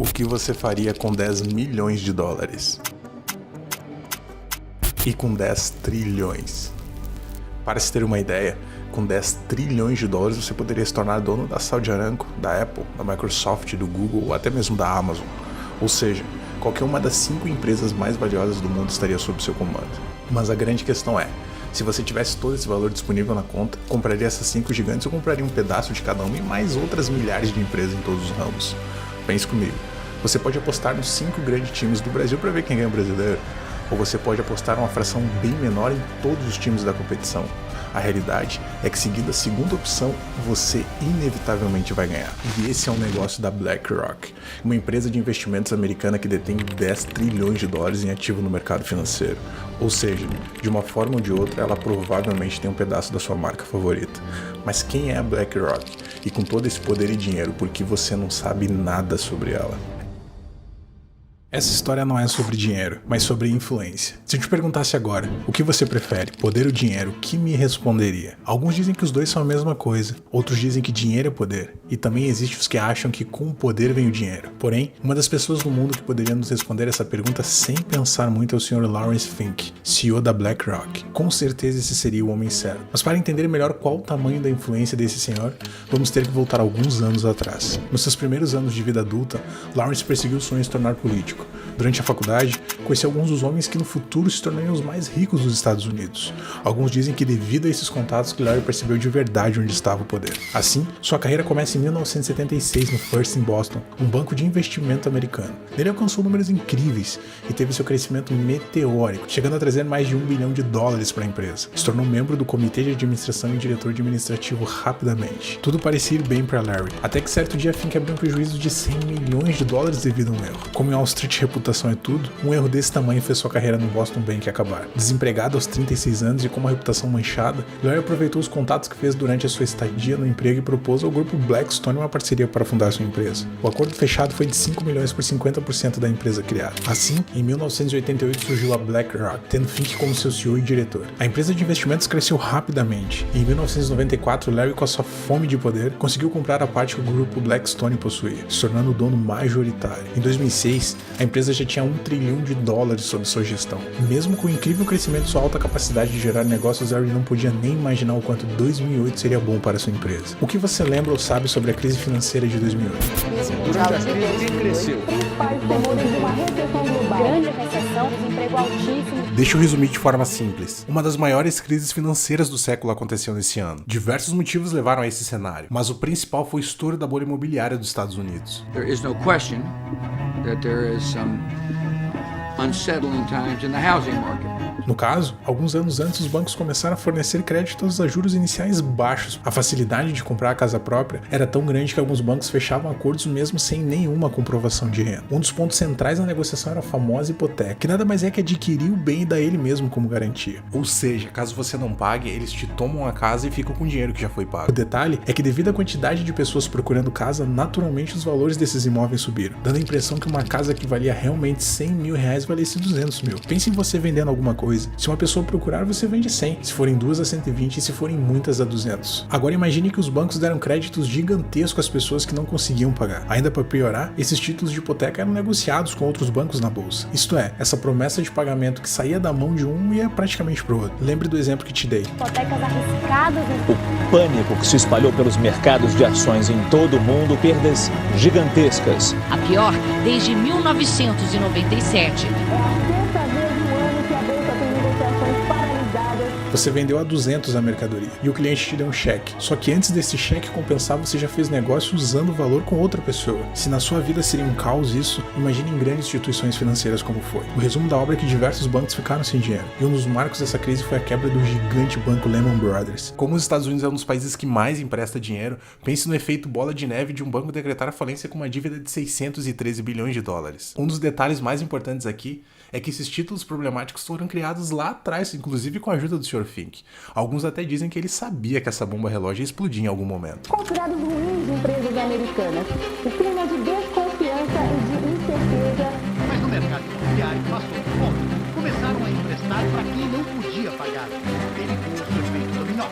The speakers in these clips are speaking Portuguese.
O que você faria com 10 milhões de dólares? E com 10 trilhões? Para se ter uma ideia, com 10 trilhões de dólares você poderia se tornar dono da Saudi Aramco, da Apple, da Microsoft, do Google ou até mesmo da Amazon. Ou seja, qualquer uma das 5 empresas mais valiosas do mundo estaria sob seu comando. Mas a grande questão é, se você tivesse todo esse valor disponível na conta, compraria essas 5 gigantes ou compraria um pedaço de cada uma e mais outras milhares de empresas em todos os ramos? Pense comigo. Você pode apostar nos 5 grandes times do Brasil para ver quem ganha o brasileiro, ou você pode apostar uma fração bem menor em todos os times da competição. A realidade é que, seguindo a segunda opção, você inevitavelmente vai ganhar. E esse é um negócio da BlackRock, uma empresa de investimentos americana que detém 10 trilhões de dólares em ativo no mercado financeiro. Ou seja, de uma forma ou de outra, ela provavelmente tem um pedaço da sua marca favorita. Mas quem é a BlackRock? E com todo esse poder e dinheiro, por que você não sabe nada sobre ela? Essa história não é sobre dinheiro, mas sobre influência. Se eu te perguntasse agora, o que você prefere, poder ou dinheiro, o que me responderia? Alguns dizem que os dois são a mesma coisa, outros dizem que dinheiro é poder, e também existem os que acham que com o poder vem o dinheiro. Porém, uma das pessoas no mundo que poderia nos responder essa pergunta sem pensar muito é o Sr. Lawrence Fink, CEO da BlackRock. Com certeza esse seria o homem certo. Mas para entender melhor qual o tamanho da influência desse senhor, vamos ter que voltar alguns anos atrás. Nos seus primeiros anos de vida adulta, Lawrence perseguiu o sonho de se tornar político. Durante a faculdade, conheceu alguns dos homens que no futuro se tornariam os mais ricos dos Estados Unidos. Alguns dizem que devido a esses contatos que Larry percebeu de verdade onde estava o poder. Assim, sua carreira começa em 1976 no First em Boston, um banco de investimento americano. Ele alcançou números incríveis e teve seu crescimento meteórico, chegando a trazer mais de $1 bilhão para a empresa. Se tornou membro do comitê de administração e diretor administrativo rapidamente. Tudo parecia ir bem para Larry, até que certo dia Fink abriu um prejuízo de $100 milhões devido a um erro. Como em Wall Street reputação é tudo, um erro desse tamanho fez sua carreira no Boston Bank acabar. Desempregado aos 36 anos e com uma reputação manchada, Larry aproveitou os contatos que fez durante a sua estadia no emprego e propôs ao grupo Blackstone uma parceria para fundar sua empresa. O acordo fechado foi de $5 milhões por 50% da empresa criada. Assim, em 1988 surgiu a BlackRock, tendo Fink como seu CEO e diretor. A empresa de investimentos cresceu rapidamente e em 1994 Larry, com a sua fome de poder, conseguiu comprar a parte que o grupo Blackstone possuía, se tornando o dono majoritário. Em 2006, a empresa já tinha $1 trilhão sob sua gestão. Mesmo com o incrível crescimento e sua alta capacidade de gerar negócios, Larry não podia nem imaginar o quanto 2008 seria bom para sua empresa. O que você lembra ou sabe sobre a crise financeira de 2008? Durante a crise, quem cresceu? Principais temores de uma recessão global. Grande recessão, desemprego altíssimo. Deixa eu resumir de forma simples. Uma das maiores crises financeiras do século aconteceu nesse ano. Diversos motivos levaram a esse cenário, mas o principal foi o estouro da bolha imobiliária dos Estados Unidos. There is no question that there is some unsettling times in the housing market. No caso, alguns anos antes, os bancos começaram a fornecer créditos a juros iniciais baixos. A facilidade de comprar a casa própria era tão grande que alguns bancos fechavam acordos mesmo sem nenhuma comprovação de renda. Um dos pontos centrais na negociação era a famosa hipoteca, que nada mais é que adquirir o bem e dar ele mesmo como garantia. Ou seja, caso você não pague, eles te tomam a casa e ficam com o dinheiro que já foi pago. O detalhe é que devido à quantidade de pessoas procurando casa, naturalmente os valores desses imóveis subiram, dando a impressão que uma casa que valia realmente $100 mil valesse $200 mil. Pense em você vendendo alguma coisa. Se uma pessoa procurar, você vende 100, se forem duas a 120 e se forem muitas a 200. Agora imagine que os bancos deram créditos gigantescos às pessoas que não conseguiam pagar. Ainda para piorar, esses títulos de hipoteca eram negociados com outros bancos na bolsa. Isto é, essa promessa de pagamento que saía da mão de um ia praticamente pro outro. Lembre do exemplo que te dei. Hipotecas arriscadas. O pânico que se espalhou pelos mercados de ações em todo o mundo, perdas gigantescas. A pior desde 1997. É a sexta vez no ano que a bolsa tem negociações paralisadas. Você vendeu a 200 a mercadoria e o cliente te deu um cheque. Só que antes desse cheque compensar, você já fez negócio usando o valor com outra pessoa. Se na sua vida seria um caos isso, imagine em grandes instituições financeiras como foi. O resumo da obra é que diversos bancos ficaram sem dinheiro. E um dos marcos dessa crise foi a quebra do gigante banco Lehman Brothers. Como os Estados Unidos é um dos países que mais empresta dinheiro, pense no efeito bola de neve de um banco decretar a falência com uma dívida de $613 bilhões. Um dos detalhes mais importantes aqui é que esses títulos problemáticos foram criados lá atrás, inclusive com a ajuda do Sr. Fink. Alguns até dizem que ele sabia que essa bomba relógio ia explodir em algum momento. Considerados ruins de empresas americanas. O clima de desconfiança e de incerteza. Mas no mercado imobiliário passou do ponto. Começaram a emprestar para quem não podia pagar. Perigoso efeito dominó.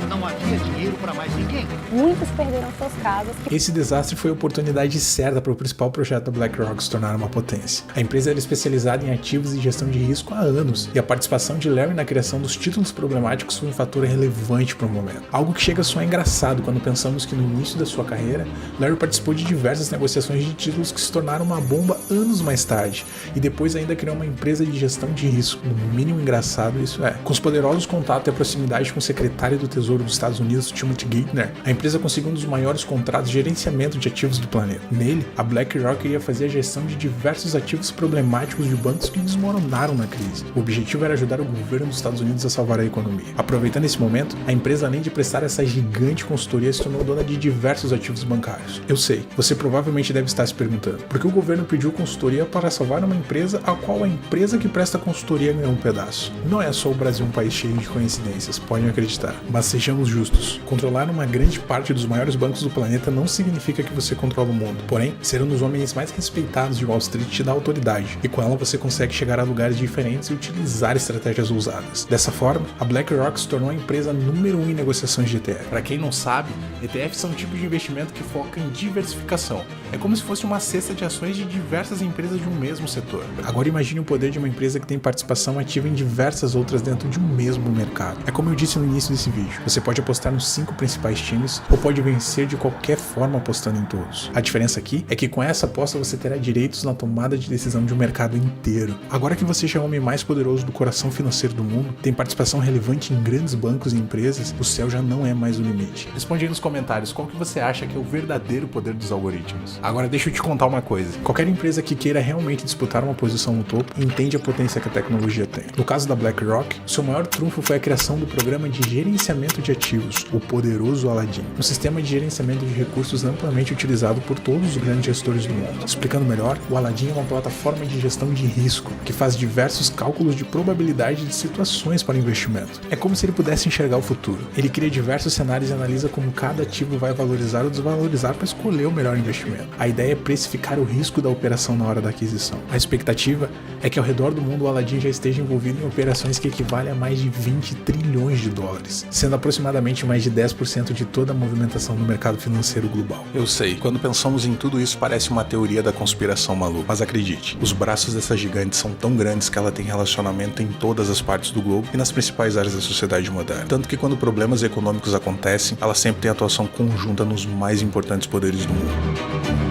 Não havia dinheiro dinheiro para mais ninguém. Muitos perderam suas casas. Esse desastre foi a oportunidade certa para o principal projeto da BlackRock se tornar uma potência. A empresa era especializada em ativos e gestão de risco há anos, e a participação de Larry na criação dos títulos problemáticos foi um fator relevante para o momento. Algo que chega a soar engraçado quando pensamos que no início da sua carreira, Larry participou de diversas negociações de títulos que se tornaram uma bomba anos mais tarde, e depois ainda criou uma empresa de gestão de risco. No mínimo engraçado isso é. Com os poderosos contatos e a proximidade com o secretário do Tesouro dos Estados Unidos, Timothy Geithner, a empresa conseguiu um dos maiores contratos de gerenciamento de ativos do planeta. Nele, a BlackRock iria fazer a gestão de diversos ativos problemáticos de bancos que desmoronaram na crise. O objetivo era ajudar o governo dos Estados Unidos a salvar a economia. Aproveitando esse momento, a empresa, além de prestar essa gigante consultoria, se tornou dona de diversos ativos bancários. Eu sei, você provavelmente deve estar se perguntando, por que o governo pediu consultoria para salvar uma empresa a qual a empresa que presta consultoria ganhou um pedaço? Não é só o Brasil um país cheio de coincidências, podem acreditar. Mas sejamos justos, controlar uma grande parte dos maiores bancos do planeta não significa que você controla o mundo. Porém, ser um dos homens mais respeitados de Wall Street te dá autoridade, e com ela você consegue chegar a lugares diferentes e utilizar estratégias ousadas. Dessa forma, a BlackRock se tornou a empresa número 1 em negociações de ETF. Para quem não sabe, ETFs são um tipo de investimento que foca em diversificação. É como se fosse uma cesta de ações de diversas empresas de um mesmo setor. Agora imagine o poder de uma empresa que tem participação ativa em diversas outras dentro de um mesmo mercado. É como eu disse no início desse vídeo, você pode apostar nos 5 principais times ou pode vencer de qualquer forma apostando em todos. A diferença aqui é que com essa aposta você terá direitos na tomada de decisão de um mercado inteiro. Agora que você já é o homem mais poderoso do coração financeiro do mundo, tem participação relevante em grandes bancos e empresas, o céu já não é mais o limite. Responde aí nos comentários qual que você acha que é o verdadeiro poder dos algoritmos. Agora deixa eu te contar uma coisa, qualquer empresa que queira realmente disputar uma posição no topo entende a potência que a tecnologia tem. No caso da BlackRock, seu maior trunfo foi a criação do programa de gerenciamento de ativos, o poderoso Aladdin, um sistema de gerenciamento de recursos amplamente utilizado por todos os grandes gestores do mundo. Explicando melhor, o Aladdin é uma plataforma de gestão de risco que faz diversos cálculos de probabilidade de situações para investimento. É como se ele pudesse enxergar o futuro. Ele cria diversos cenários e analisa como cada ativo vai valorizar ou desvalorizar para escolher o melhor investimento. A ideia é precificar o risco da operação na hora da aquisição. A expectativa é que ao redor do mundo o Aladdin já esteja envolvido em operações que equivalem a mais de 20 trilhões de dólares, sendo aproximadamente mais de 10% de toda a movimentação no mercado financeiro global. Eu sei, quando pensamos em tudo isso parece uma teoria da conspiração maluca, mas acredite, os braços dessa gigante são tão grandes que ela tem relacionamento em todas as partes do globo e nas principais áreas da sociedade moderna. Tanto que quando problemas econômicos acontecem, ela sempre tem atuação conjunta nos mais importantes poderes do mundo.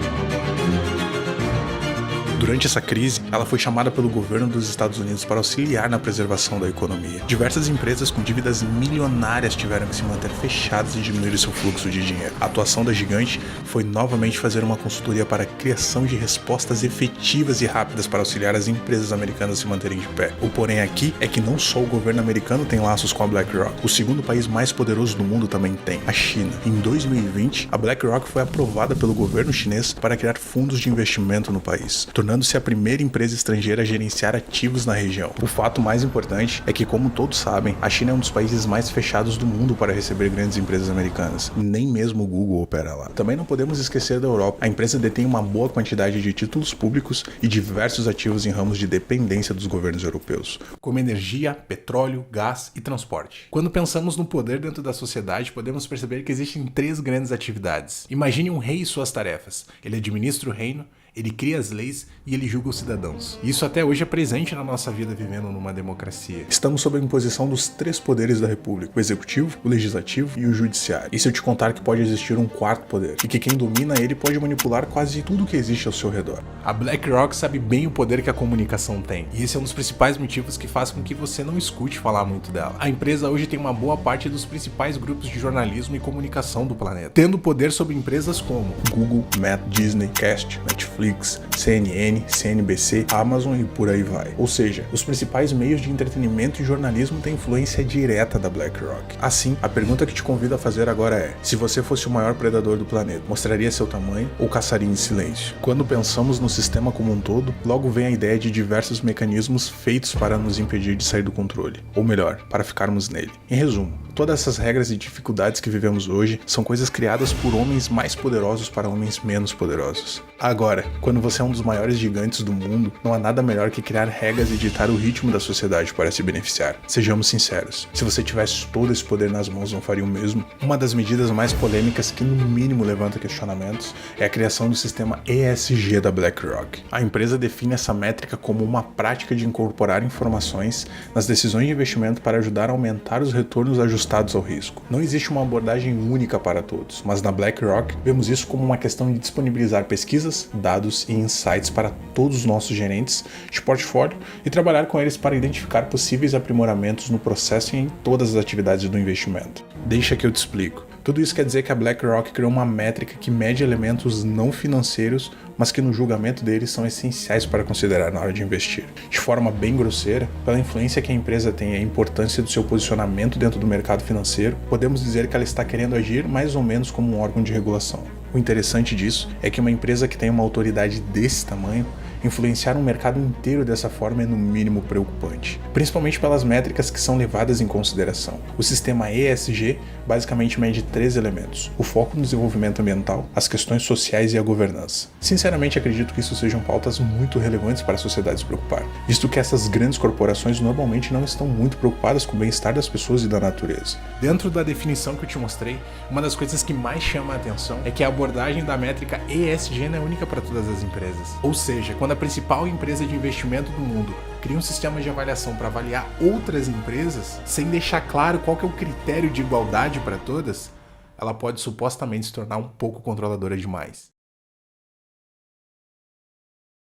Durante essa crise, ela foi chamada pelo governo dos Estados Unidos para auxiliar na preservação da economia. Diversas empresas com dívidas milionárias tiveram que se manter fechadas e diminuir seu fluxo de dinheiro. A atuação da gigante foi novamente fazer uma consultoria para a criação de respostas efetivas e rápidas para auxiliar as empresas americanas a se manterem de pé. O porém aqui é que não só o governo americano tem laços com a BlackRock, o segundo país mais poderoso do mundo também tem, a China. Em 2020, a BlackRock foi aprovada pelo governo chinês para criar fundos de investimento no país, tornando-se a primeira empresa estrangeira a gerenciar ativos na região. O fato mais importante é que, como todos sabem, a China é um dos países mais fechados do mundo para receber grandes empresas americanas, e nem mesmo o Google opera lá. Também não podemos esquecer da Europa. A empresa detém uma boa quantidade de títulos públicos e diversos ativos em ramos de dependência dos governos europeus, como energia, petróleo, gás e transporte. Quando pensamos no poder dentro da sociedade, podemos perceber que existem 3 grandes atividades. Imagine um rei e suas tarefas. Ele administra o reino, ele cria as leis e ele julga os cidadãos. E isso até hoje é presente na nossa vida vivendo numa democracia. Estamos sob a imposição dos 3 poderes da República, o executivo, o legislativo e o judiciário. E se eu te contar que pode existir um 4º poder, e que quem domina ele pode manipular quase tudo que existe ao seu redor. A BlackRock sabe bem o poder que a comunicação tem, e esse é um dos principais motivos que faz com que você não escute falar muito dela. A empresa hoje tem uma boa parte dos principais grupos de jornalismo e comunicação do planeta, tendo poder sobre empresas como Google, Meta, Disney, Cast, Netflix, CNN, CNBC, Amazon e por aí vai. Ou seja, os principais meios de entretenimento e jornalismo têm influência direta da BlackRock. Assim, a pergunta que te convido a fazer agora é: se você fosse o maior predador do planeta, mostraria seu tamanho ou caçaria em silêncio? Quando pensamos no sistema como um todo, logo vem a ideia de diversos mecanismos feitos para nos impedir de sair do controle, ou melhor, para ficarmos nele. Em resumo, Todas essas regras e dificuldades que vivemos hoje são coisas criadas por homens mais poderosos para homens menos poderosos. Agora, quando você é um dos maiores gigantes do mundo, não há nada melhor que criar regras e ditar o ritmo da sociedade para se beneficiar. Sejamos sinceros, se você tivesse todo esse poder nas mãos, não faria o mesmo? Uma das medidas mais polêmicas que no mínimo levanta questionamentos é a criação do sistema ESG da BlackRock. A empresa define essa métrica como uma prática de incorporar informações nas decisões de investimento para ajudar a aumentar os retornos ajustados ao risco. Não existe uma abordagem única para todos, mas na BlackRock vemos isso como uma questão de disponibilizar pesquisas, dados e insights para todos os nossos gerentes de portfólio e trabalhar com eles para identificar possíveis aprimoramentos no processo e em todas as atividades do investimento. Deixa que eu te explico. Tudo isso quer dizer que a BlackRock criou uma métrica que mede elementos não financeiros, mas que no julgamento deles são essenciais para considerar na hora de investir. De forma bem grosseira, pela influência que a empresa tem e a importância do seu posicionamento dentro do mercado financeiro, podemos dizer que ela está querendo agir mais ou menos como um órgão de regulação. O interessante disso é que uma empresa que tem uma autoridade desse tamanho, influenciar um mercado inteiro dessa forma é no mínimo preocupante, principalmente pelas métricas que são levadas em consideração. O sistema ESG basicamente mede 3 elementos: o foco no desenvolvimento ambiental, as questões sociais e a governança. Sinceramente, acredito que isso sejam pautas muito relevantes para a sociedade se preocupar, visto que essas grandes corporações normalmente não estão muito preocupadas com o bem-estar das pessoas e da natureza. Dentro da definição que eu te mostrei, uma das coisas que mais chama a atenção é que a abordagem da métrica ESG não é única para todas as empresas. Ou seja, quando a principal empresa de investimento do mundo cria um sistema de avaliação para avaliar outras empresas, sem deixar claro qual que é o critério de igualdade para todas, ela pode supostamente se tornar um pouco controladora demais.